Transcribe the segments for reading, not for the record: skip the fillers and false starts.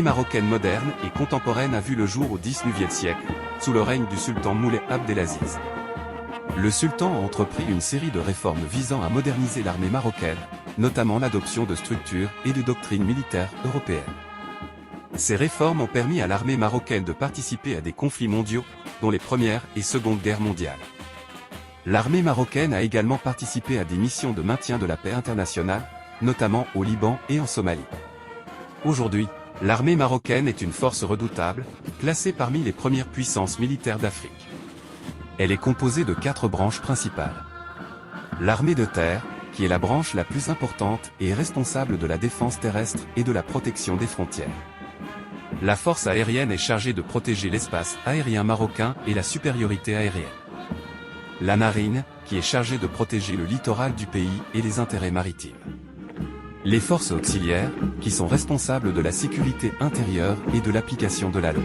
Marocaine moderne et contemporaine a vu le jour au XIXe siècle, sous le règne du sultan Moulay Abdelaziz. Le sultan a entrepris une série de réformes visant à moderniser l'armée marocaine, notamment l'adoption de structures et de doctrines militaires européennes. Ces réformes ont permis à l'armée marocaine de participer à des conflits mondiaux, dont les Premières et Secondes Guerres mondiales. L'armée marocaine a également participé à des missions de maintien de la paix internationale, notamment au Liban et en Somalie. Aujourd'hui, l'armée marocaine est une force redoutable, classée parmi les premières puissances militaires d'Afrique. Elle est composée de 4 branches principales. L'armée de terre, qui est la branche la plus importante et est responsable de la défense terrestre et de la protection des frontières. La force aérienne est chargée de protéger l'espace aérien marocain et la supériorité aérienne. La marine, qui est chargée de protéger le littoral du pays et les intérêts maritimes. Les forces auxiliaires, qui sont responsables de la sécurité intérieure et de l'application de la loi.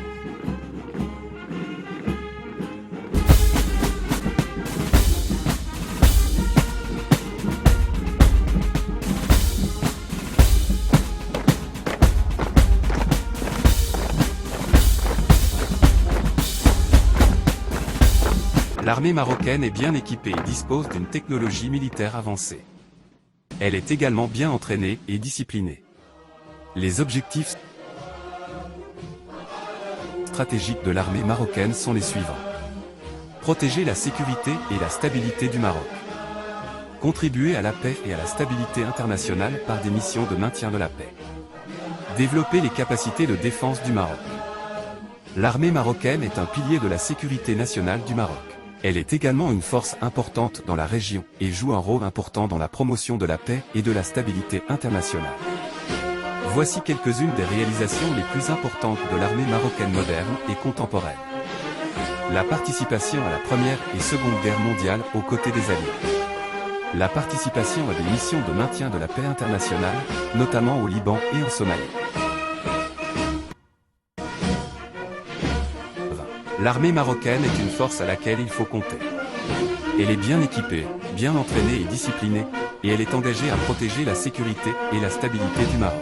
L'armée marocaine est bien équipée et dispose d'une technologie militaire avancée. Elle est également bien entraînée et disciplinée. Les objectifs stratégiques de l'armée marocaine sont les suivants. Protéger la sécurité et la stabilité du Maroc. Contribuer à la paix et à la stabilité internationale par des missions de maintien de la paix. Développer les capacités de défense du Maroc. L'armée marocaine est un pilier de la sécurité nationale du Maroc. Elle est également une force importante dans la région et joue un rôle important dans la promotion de la paix et de la stabilité internationale. Voici quelques-unes des réalisations les plus importantes de l'armée marocaine moderne et contemporaine. La participation à la Première et Seconde Guerre mondiale aux côtés des Alliés. La participation à des missions de maintien de la paix internationale, notamment au Liban et en Somalie. L'armée marocaine est une force à laquelle il faut compter. Elle est bien équipée, bien entraînée et disciplinée, et elle est engagée à protéger la sécurité et la stabilité du Maroc.